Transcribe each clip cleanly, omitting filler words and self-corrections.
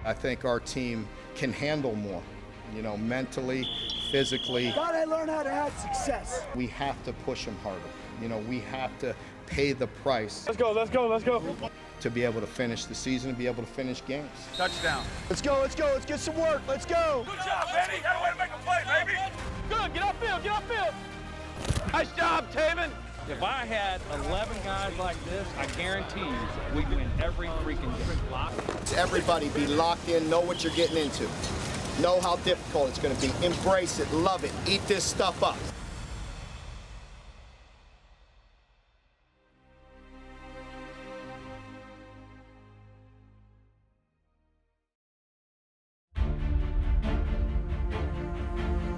I think our team can handle more, mentally, physically. Gotta learn how to have success. We have to push them harder. We have to pay the price. Let's go, let's go, let's go. To be able to finish the season and be able to finish games. Touchdown. Let's go, let's go, let's get some work, let's go. Good job, Benny. Got a way to make a play, baby. Good, get upfield, get upfield. Nice job, Taven. If I had 11 guys like this, I guarantee you we'd win every freaking game. Everybody be locked in, know what you're getting into. Know how difficult it's going to be. Embrace it, love it, eat this stuff up.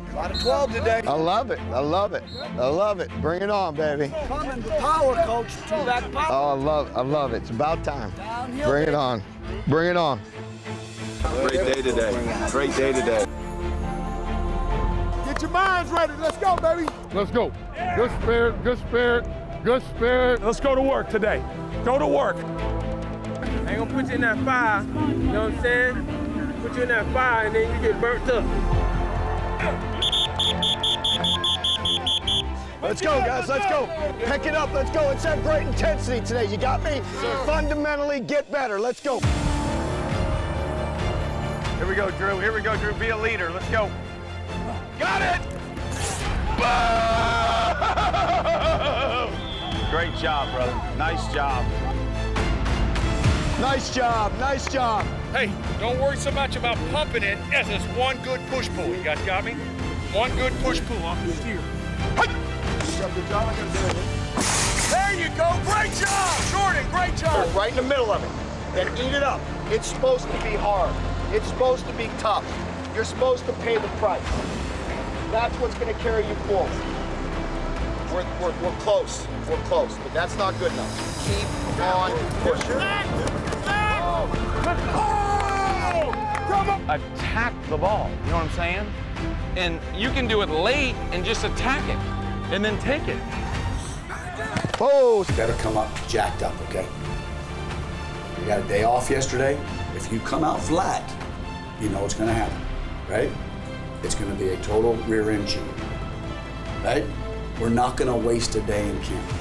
A lot of 12 today. I love it, I love it, I love it. Bring it on, baby. Coming to power, coach. Two-back power. Oh, I love it. It's about time. Bring it on. Bring it on. Great day today. Great day today. Get your minds ready. Let's go, baby. Let's go. Good spirit, good spirit, good spirit. Let's go to work today. Go to work. I ain't gonna put you in that fire, you know what I'm saying? Put you in that fire and then you get burnt up. Let's go, guys. Let's go. Pick it up. Let's go. Let's have great intensity today. You got me? Fundamentally get better. Let's go. Here we go, Drew. Here we go, Drew. Be a leader. Let's go. Got it! Boom! Great job, brother. Nice job. Nice job. Nice job. Hey, don't worry so much about pumping it as it's one good push-pull. You guys got me? One good push-pull off the steer. There you go. Great job. Jordan, great job. Right in the middle of it. Then eat it up. It's supposed to be hard. It's supposed to be tough. You're supposed to pay the price. That's what's going to carry you forward. We're close. We're close, but that's not good enough. Keep on pushing. Attack the ball, you know what I'm saying? And you can do it late and just attack it and then take it. Oh, You gotta come up jacked up, okay? You got a day off yesterday. If you come out flat, you know what's gonna happen, right? It's gonna be a total rear end change, right? We're not gonna waste a day in camp.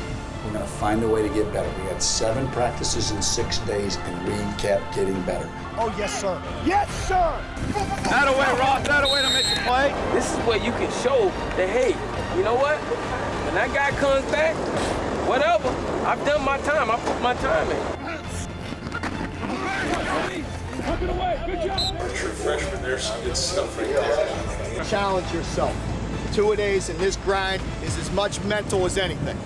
We're gonna find a way to get better. We had 7 practices in 6 days and we kept getting better. Oh, yes, sir. Yes, sir. That away, Ross. That away to make the play. This is where you can show that, hey, you know what? When that guy comes back, whatever, I've done my time. I put my time in. Our true freshman, there's some good stuff right there. challenge yourself. 2-a-days in this grind is as much mental as anything.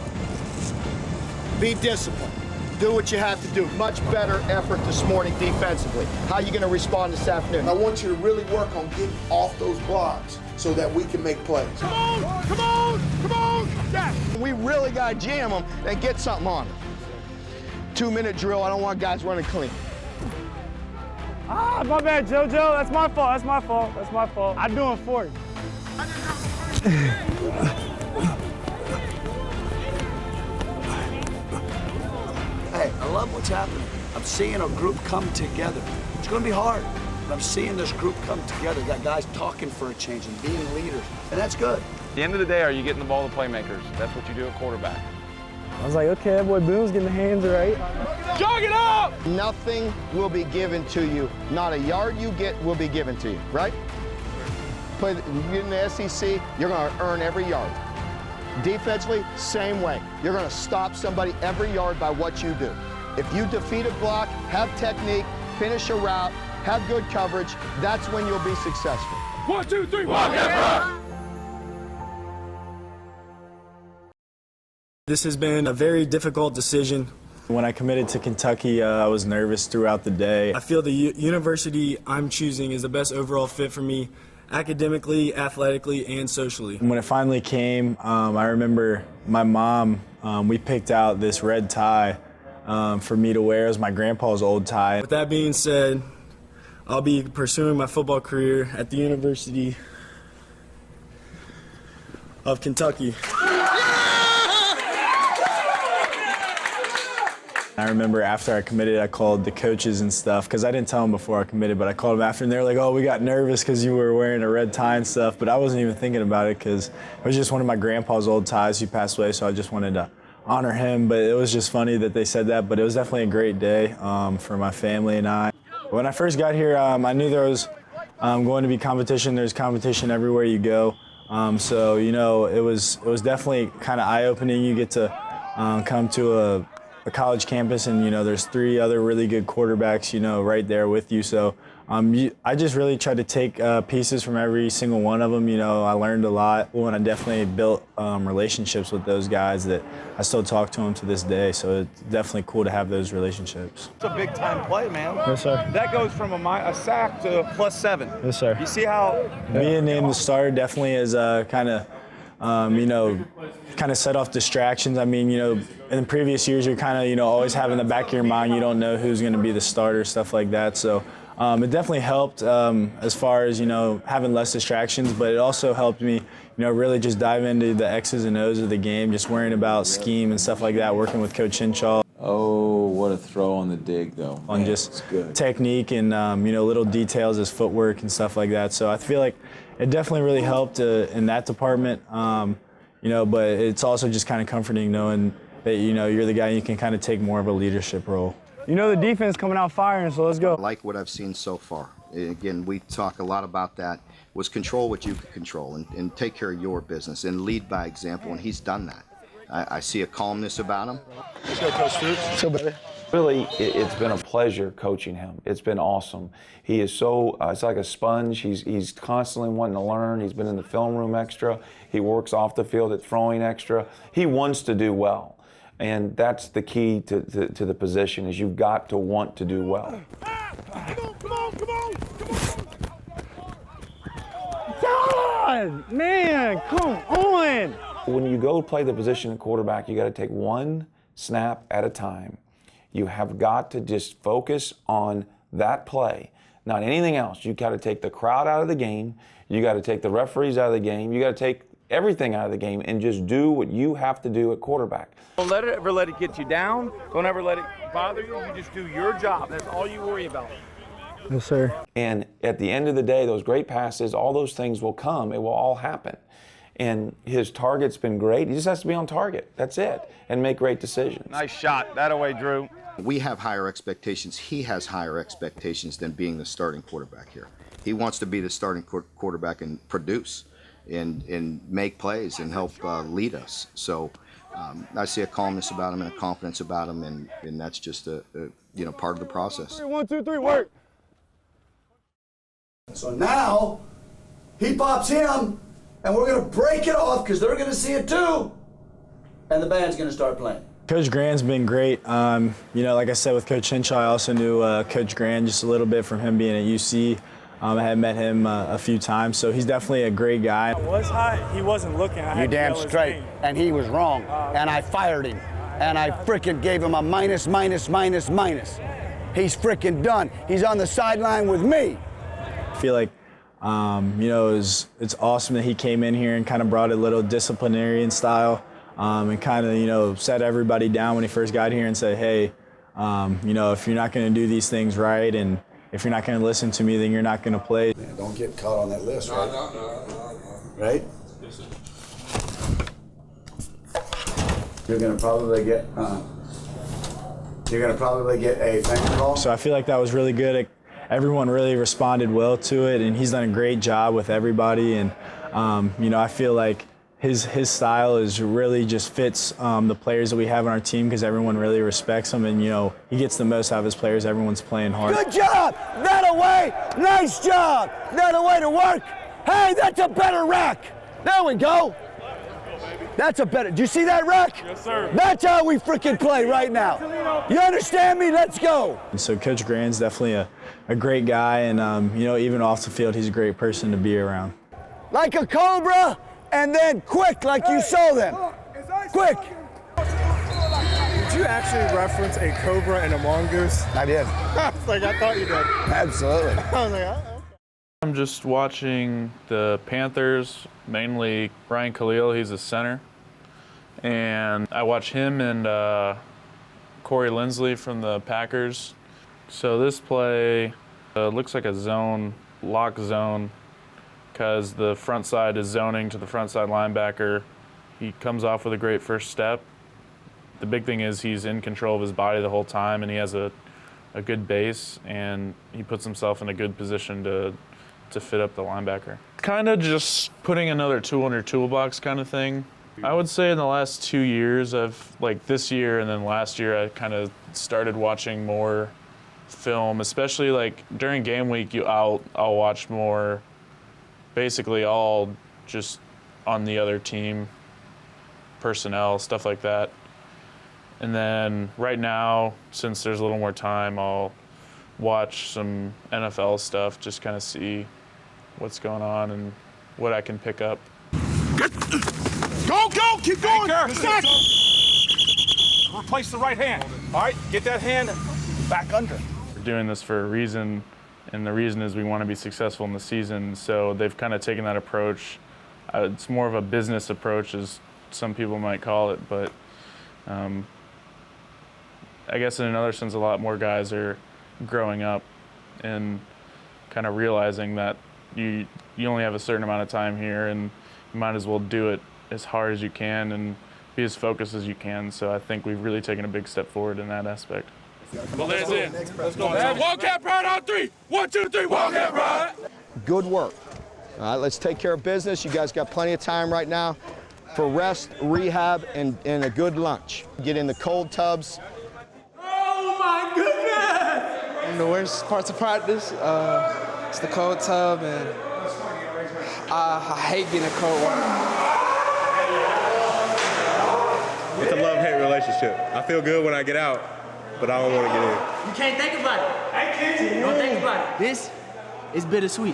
Be disciplined. Do what you have to do. Much better effort this morning defensively. How are you going to respond this afternoon? I want you to really work on getting off those blocks so that we can make plays. Come on, come on, come on. Yeah. We really got to jam them and get something on them. 2-minute drill. I don't want guys running clean. Ah, my bad, JoJo. That's my fault. That's my fault. That's my fault. I'm doing 40. Hey, I love what's happening. I'm seeing a group come together. It's going to be hard, but I'm seeing this group come together. Got guys talking for a change and being leaders, and that's good. At the end of the day, are you getting the ball to playmakers? That's what you do at quarterback. I was like, okay, that boy Boone's getting the hands right. Jog it up! Nothing will be given to you. Not a yard you get will be given to you, right? Play in the SEC, you're going to earn every yard. Defensively, same way. You're going to stop somebody every yard by what you do. If you defeat a block, have technique, finish a route, have good coverage, that's when you'll be successful. 1, 2, 3, walk it! This has been a very difficult decision. When I committed to Kentucky, I was nervous throughout the day. I feel the university I'm choosing is the best overall fit for me, academically, athletically, and socially. When it finally came, I remember my mom, we picked out this red tie for me to wear. It was my grandpa's old tie. With that being said, I'll be pursuing my football career at the University of Kentucky. I remember after I committed, I called the coaches and stuff, because I didn't tell them before I committed, but I called them after, and they were like, oh, we got nervous because you were wearing a red tie and stuff, but I wasn't even thinking about it because it was just one of my grandpa's old ties. He passed away, so I just wanted to honor him, but it was just funny that they said that, but it was definitely a great day for my family and I. When I first got here, I knew there was going to be competition. There's competition everywhere you go. So, you know, it was definitely kind of eye-opening. You get to come to a college campus and, you know, there's 3 other really good quarterbacks, you know, right there with you. So I just really tried to take pieces from every single one of them. You know, I learned a lot, and I definitely built relationships with those guys that I still talk to them to this day. So it's definitely cool to have those relationships. It's a big time play, man. Yes, sir. That goes from a sack to a +7. Yes, sir. You see how Being named the starter definitely is kind of, you know, kind of set off distractions. I mean, you know, in the previous years, you're kind of, you know, always have in the back of your mind, you don't know who's going to be the starter, stuff like that. So it definitely helped as far as, you know, having less distractions, but it also helped me, you know, really just dive into the X's and O's of the game, just worrying about scheme and stuff like that, working with Coach Hinshaw. Oh, what a throw on the dig, though. On just technique and, you know, little details as footwork and stuff like that. So I feel like it definitely really helped in that department, you know, but it's also just kind of comforting knowing that, you know, you're the guy and you can kind of take more of a leadership role. You know the defense coming out firing, so let's go. I like what I've seen so far. Again, we talk a lot about that, was control what you can control and take care of your business and lead by example, and he's done that. I see a calmness about him. Let's go, Coach Stoops. Let's go, baby. Really, it's been a pleasure coaching him. It's been awesome. He is so, it's like a sponge. He's constantly wanting to learn. He's been in the film room extra. He works off the field at throwing extra. He wants to do well. And that's the key to the position, is you've got to want to do well. Come on. God, man, come on. When you go play the position of quarterback, you got to take one snap at a time. You have got to just focus on that play, not anything else. You got to take the crowd out of the game. You got to take the referees out of the game. You got to take everything out of the game and just do what you have to do at quarterback. Don't ever let it get you down. Don't ever let it bother you. You just do your job. That's all you worry about. Yes, sir. And at the end of the day, those great passes, all those things will come. It will all happen. And his target's been great. He just has to be on target. That's it. And make great decisions. Nice shot. That away, Drew. We have higher expectations. He has higher expectations than being the starting quarterback here. He wants to be the starting quarterback and produce and make plays and help lead us. So I see a calmness about him and a confidence about him, and that's just a you know, part of the process. 1, 2, 3, work. So now he pops him, and we're going to break it off because they're going to see it too, and the band's going to start playing. Coach Grand's been great. You know, like I said, with Coach Hinshaw, I also knew Coach Grand just a little bit from him being at UC. I had met him a few times, so he's definitely a great guy. I was hot. He wasn't looking. You damn straight. And he was wrong. And I fired him. And I frickin' gave him a minus. He's frickin' done. He's on the sideline with me. I feel like, you know, it's awesome that he came in here and kind of brought a little disciplinarian style and kind of, you know, set everybody down when he first got here and said, hey, you know, if you're not going to do these things right and if you're not going to listen to me, then you're not going to play. Man, don't get caught on that list, right? No. Right? You're going to probably get a finger call. So I feel like that was really good. Everyone really responded well to it, and he's done a great job with everybody. And you know, I feel like his style is really just fits the players that we have on our team because everyone really respects him, and you know, he gets the most out of his players. Everyone's playing hard. Good job! That away! Nice job! That away to work! Hey, that's a better rack! There we go! That's a better, do you see that rack? Yes, sir. That's how we freaking play right now. You understand me? Let's go! And so Coach Grand's definitely a great guy, and you know, even off the field, he's a great person to be around. Like a cobra, and then quick, like you saw them. Quick! Did you actually reference a cobra and a mongoose? I did. I was like, I thought you did. Absolutely. I was like, oh. I'm just watching the Panthers, mainly Brian Khalil, he's a center. And I watch him and Corey Linsley from the Packers. So this play looks like a lock zone, because the front side is zoning to the front side linebacker. He comes off with a great first step. The big thing is he's in control of his body the whole time, and he has a good base, and he puts himself in a good position to fit up the linebacker. Kind of just putting another tool in your toolbox kind of thing. I would say in the last 2 years, this year and then last year, I kind of started watching more film, especially like during game week. I'll watch more, basically all just on the other team, personnel, stuff like that. And then right now, since there's a little more time, I'll watch some NFL stuff, just kind of see what's going on and what I can pick up. Go, keep going. Replace the right hand. All right, get that hand back under. We're doing this for a reason, and the reason is we want to be successful in the season. So they've kind of taken that approach. It's more of a business approach, as some people might call it, but I guess in another sense, a lot more guys are growing up and kind of realizing that you only have a certain amount of time here, and you might as well do it as hard as you can and be as focused as you can. So I think we've really taken a big step forward in that aspect. Well, there's in. Let's go. Wildcat Pride on 3. 1, 2, 3. Wildcat Pride. Good work. All right, let's take care of business. You guys got plenty of time right now for rest, rehab, and a good lunch. Get in the cold tubs. Oh my goodness! The worst parts of practice, it's the cold tub, and I hate getting a cold water. It's a love-hate relationship. I feel good when I get out, but I don't want to get in. You can't think about it. Don't think about it. This is bittersweet.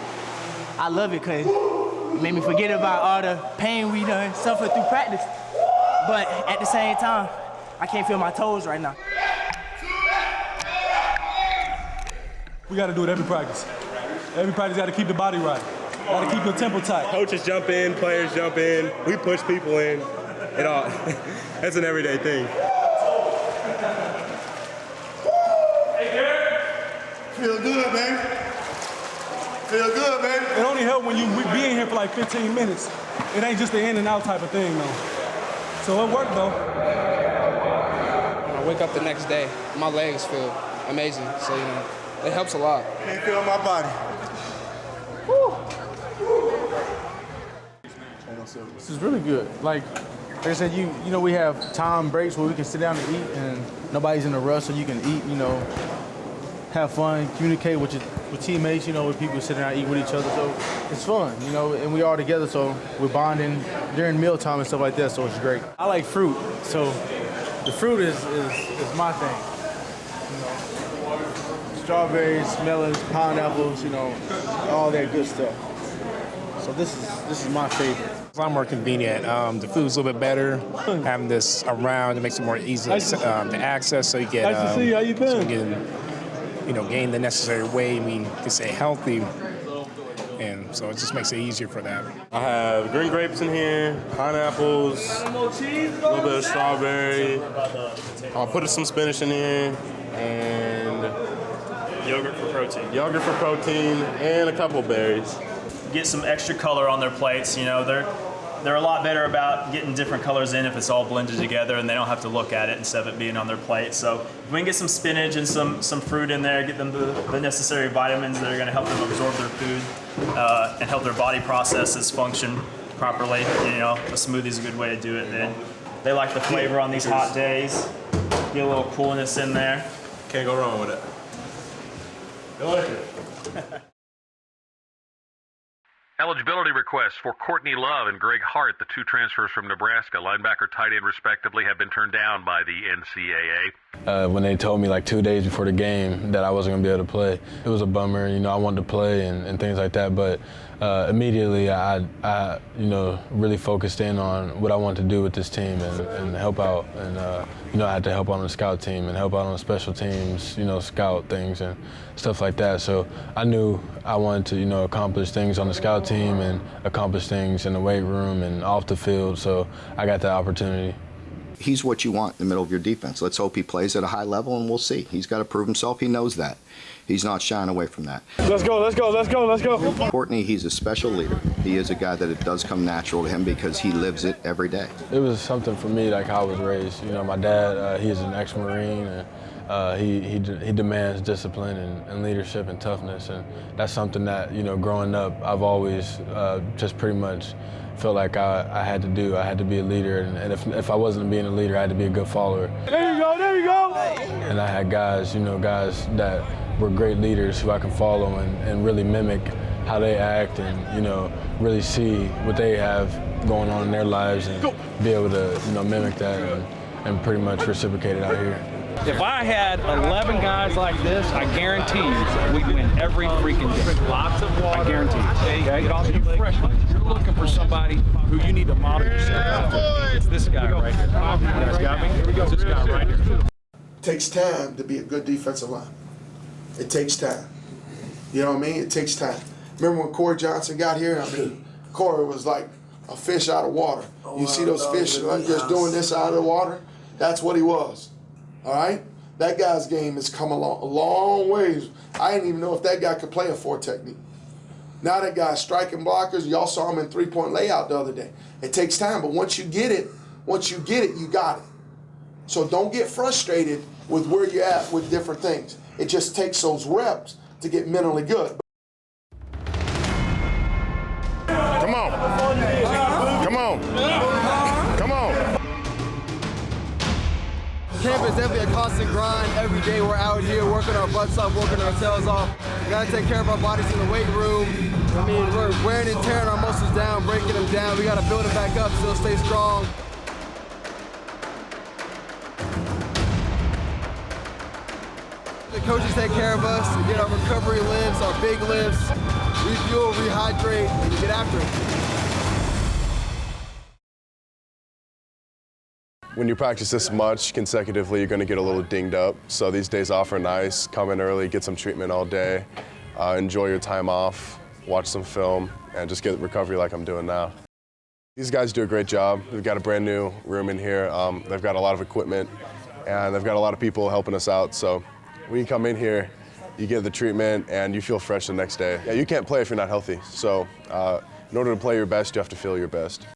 I love it because it made me forget about all the pain we done suffered through practice. But at the same time, I can't feel my toes right now. We got to do it every practice. Every practice got to keep the body right. Got to keep your tempo tight. Coaches jump in, players jump in, we push people in. It all, that's an everyday thing. Feel good, man. Feel good, man. It only helps when you be in here for like 15 minutes. It ain't just the in and out type of thing, though. So it worked, though. When I wake up the next day, my legs feel amazing. So, it helps a lot. Can't feel my body. This is really good. Like I said, we have time breaks where we can sit down and eat, and nobody's in a rush, so you can eat, have fun, communicate with teammates, with people sitting down and eat with each other. So it's fun, and we all together, so we're bonding during mealtime and stuff like that, so it's great. I like fruit, so the fruit is my thing. Strawberries, melons, pineapples, all that good stuff. So this is my favorite. It's a lot more convenient. The food's a little bit better. Having this around, it makes it more easy to access. So you get, nice to see you. How you been? So you can gain the necessary weight. You can stay healthy, and so it just makes it easier for that. I have green grapes in here, pineapples, a little bit of strawberry. I'll put some spinach in here, and yogurt for protein. Yogurt for protein, and a couple berries. Get some extra color on their plates. They're a lot better about getting different colors in if it's all blended together, and they don't have to look at it instead of it being on their plate. So if we can get some spinach and some fruit in there, get them the necessary vitamins that are going to help them absorb their food and help their body processes function properly. A smoothie's a good way to do it. They like the flavor on these hot days. Get a little coolness in there. Can't go wrong with it. Delicious. Eligibility requests for Courtney Love and Greg Hart, the two transfers from Nebraska, linebacker, tight end respectively, have been turned down by the NCAA. When they told me like 2 days before the game that I wasn't going to be able to play, it was a bummer. I wanted to play and things like that, but immediately I really focused in on what I wanted to do with this team and help out. And I had to help on the scout team and help out on the special teams, scout things and stuff like that. So I knew I wanted to, accomplish things on the scout team and accomplish things in the weight room and off the field. So I got that opportunity. He's what you want in the middle of your defense. Let's hope he plays at a high level, and we'll see. He's got to prove himself. He knows that. He's not shying away from that. Let's go, let's go, let's go, let's go. Courtney, he's a special leader. He is a guy that it does come natural to him because he lives it every day. It was something for me, like how I was raised. You know, my dad, he's an ex-Marine, and he demands discipline and leadership and toughness, and that's something that, you know, growing up, I've always just pretty much felt like I had to do. I had to be a leader, and if I wasn't being a leader, I had to be a good follower. There you go, there you go. And I had guys, you know, guys that were great leaders who I can follow and really mimic how they act and, you know, really see what they have going on in their lives and be able to, you know, mimic that and pretty much reciprocate it out here. If I had 11 guys like this, I guarantee you we'd win every freaking game. Lots of water. I guarantee you. Okay? You freshmen, you're looking for somebody who you need to model yourself after. It's this guy right here. You guys got me? Here we go. It's this guy right here. It takes time to be a good defensive lineman. It takes time. You know what I mean? It takes time. Remember when Corey Johnson got here? I mean, Corey was like a fish out of water. You see those fish like just doing this out of the water? That's what he was. All right? That guy's game has come a long ways. I didn't even know if that guy could play a 4 technique. Now that guy's striking blockers. Y'all saw him in 3-point layout the other day. It takes time, but once you get it, you got it. So don't get frustrated with where you're at with different things. It just takes those reps to get mentally good. Come on. Come on. Come on. Camp is definitely a constant grind. Every day we're out here working our butts off, working our tails off. We gotta take care of our bodies in the weight room. I mean, we're wearing and tearing our muscles down, breaking them down. We gotta build it back up, still stay strong. The coaches take care of us. We get our recovery lifts, our big lifts, refuel, rehydrate, and get after it. When you practice this much consecutively, you're going to get a little dinged up. So these days off are nice. Come in early, get some treatment all day, enjoy your time off, watch some film, and just get recovery like I'm doing now. These guys do a great job. We've got a brand new room in here. They've got a lot of equipment, and they've got a lot of people helping us out. So when you come in here, you get the treatment, and you feel fresh the next day. Yeah, you can't play if you're not healthy. So in order to play your best, you have to feel your best.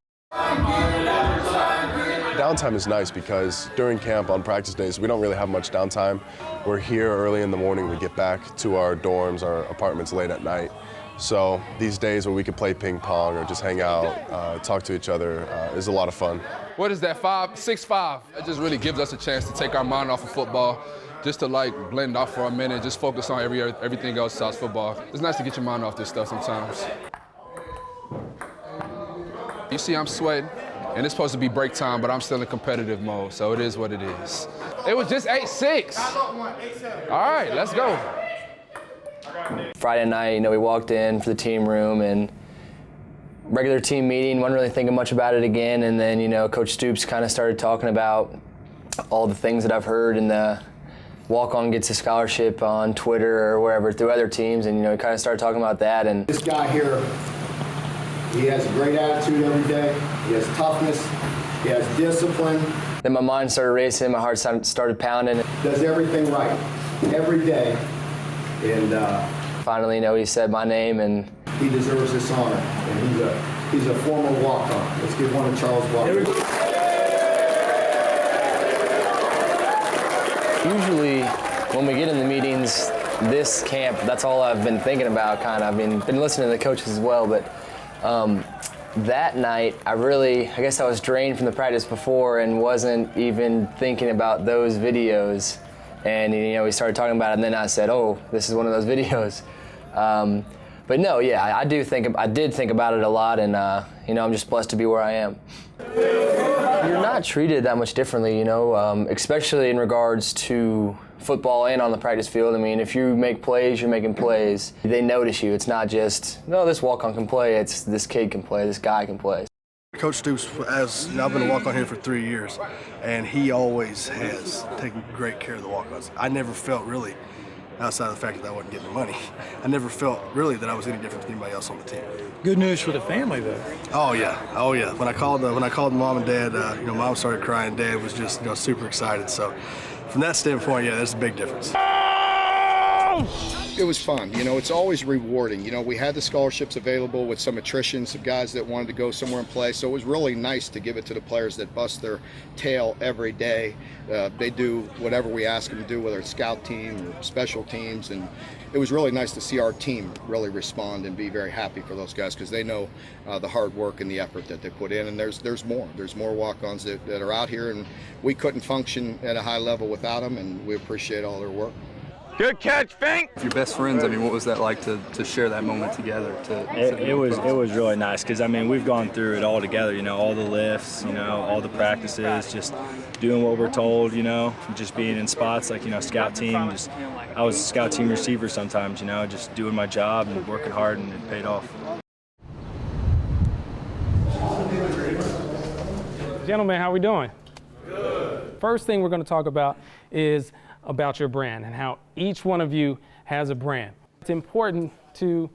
Downtime is nice because during camp on practice days, we don't really have much downtime. We're here early in the morning. We get back to our dorms, our apartments late at night. So these days when we can play ping pong or just hang out, talk to each other is a lot of fun. What is that, 6'5"? It just really gives us a chance to take our mind off of football, just to like blend off for a minute, just focus on everything else besides football. It's nice to get your mind off this stuff sometimes. You see I'm sweating, and it's supposed to be break time, but I'm still in competitive mode, so it is what it is. It was just 8-6. All right, let's go. Friday night, you know, we walked in for the team room and regular team meeting, wasn't really thinking much about it again, and then, you know, Coach Stoops kind of started talking about all the things that I've heard in the walk-on gets a scholarship on Twitter or wherever through other teams, and, you know, he kind of started talking about that. And this guy here, he has a great attitude every day. He has toughness. He has discipline. Then my mind started racing. My heart started pounding. Does everything right every day. And finally, you know, he said my name, and he deserves this honor. And he's a former walk-on. Let's give one to Charles Walker. Usually, when we get in the meetings, this camp, that's all I've been thinking about, kind of. I've been listening to the coaches as well, but that night, I guess I was drained from the practice before and wasn't even thinking about those videos. And, you know, we started talking about it, and then I said, oh, this is one of those videos. But no, yeah, I did think about it a lot, and, you know, I'm just blessed to be where I am. You're not treated that much differently, you know, especially in regards to football and on the practice field. I mean, if you make plays, you're making plays. They notice you. It's not just, no, this walk-on can play. It's this kid can play, this guy can play. Coach Stoops, I've been a walk-on here for 3 years, and he always has taken great care of the walk-ons. I never felt really outside of the fact that I wasn't getting the money. I never felt really that I was any different than anybody else on the team. Good news for the family, though. Oh yeah, oh yeah. When I called mom and dad, mom started crying. Dad was just super excited. So from that standpoint, yeah, that's a big difference. It was fun. It's always rewarding. We had the scholarships available with some attrition, some guys that wanted to go somewhere and play. So it was really nice to give it to the players that bust their tail every day. They do whatever we ask them to do, whether it's scout team or special teams. And it was really nice to see our team really respond and be very happy for those guys because they know the hard work and the effort that they put in. And there's more. There's more walk-ons that are out here, and we couldn't function at a high level without them, and we appreciate all their work. Good catch, Fink! Your best friends, what was that like to share that moment together? It was really nice because, we've gone through it all together, all the lifts, all the practices, just doing what we're told, just being in spots like, scout team. I was a scout team receiver sometimes, just doing my job and working hard, and it paid off. Gentlemen, how we doing? Good. First thing we're going to talk about is about your brand and how each one of you has a brand. It's important to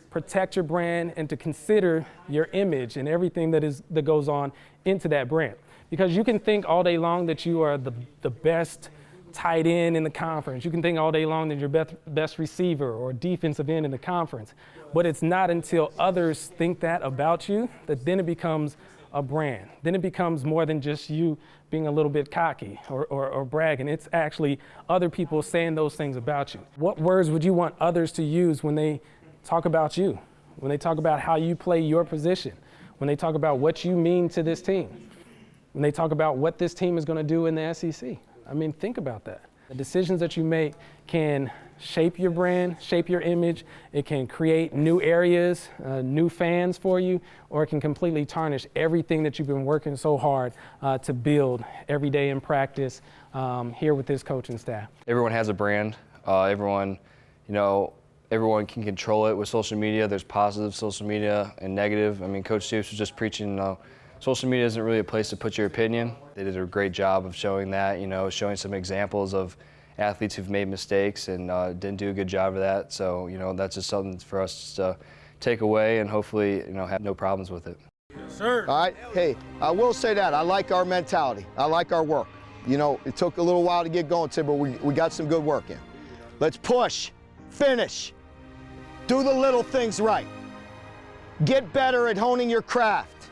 protect your brand and to consider your image and everything that goes on into that brand. Because you can think all day long that you are the best tight end in the conference. You can think all day long that you're best receiver or defensive end in the conference. But it's not until others think that about you that then it becomes a brand. Then it becomes more than just you being a little bit cocky or bragging. It's actually other people saying those things about you. What words would you want others to use when they talk about you? When they talk about how you play your position? When they talk about what you mean to this team? When they talk about what this team is going to do in the SEC? Think about that. The decisions that you make can shape your brand, shape your image. It can create new areas, new fans for you, or it can completely tarnish everything that you've been working so hard to build every day in practice here with this coaching staff. Everyone has a brand. Everyone can control it with social media. There's positive social media and negative. Coach Stoops was just preaching, social media isn't really a place to put your opinion. They did a great job of showing that, showing some examples of athletes who've made mistakes and didn't do a good job of that. So, that's just something for us to take away and hopefully, have no problems with it. Yes, sir. All right. Hey, I will say that. I like our mentality. I like our work. It took a little while to get going, Tim, but we got some good work in. Let's push, finish, do the little things right. Get better at honing your craft.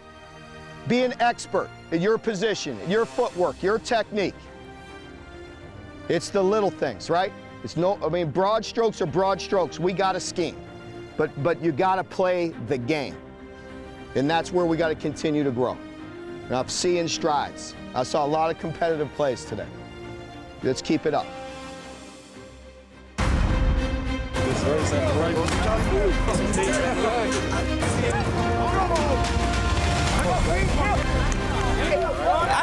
Be an expert at your position, your footwork, your technique. It's the little things, right? Broad strokes are broad strokes. We got a scheme, but you got to play the game. And that's where we got to continue to grow. And I'm seeing strides. I saw a lot of competitive plays today. Let's keep it up.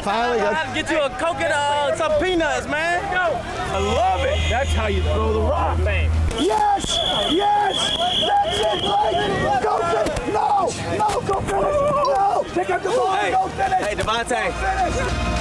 Finally, I have to get you a Coke and some peanuts, man. I love it. That's how you throw the rock, man. Yes! Yes! That's it, Blake! Go finish! No! No! Go finish! No! Pick up the ball and go finish! Hey, Devontae.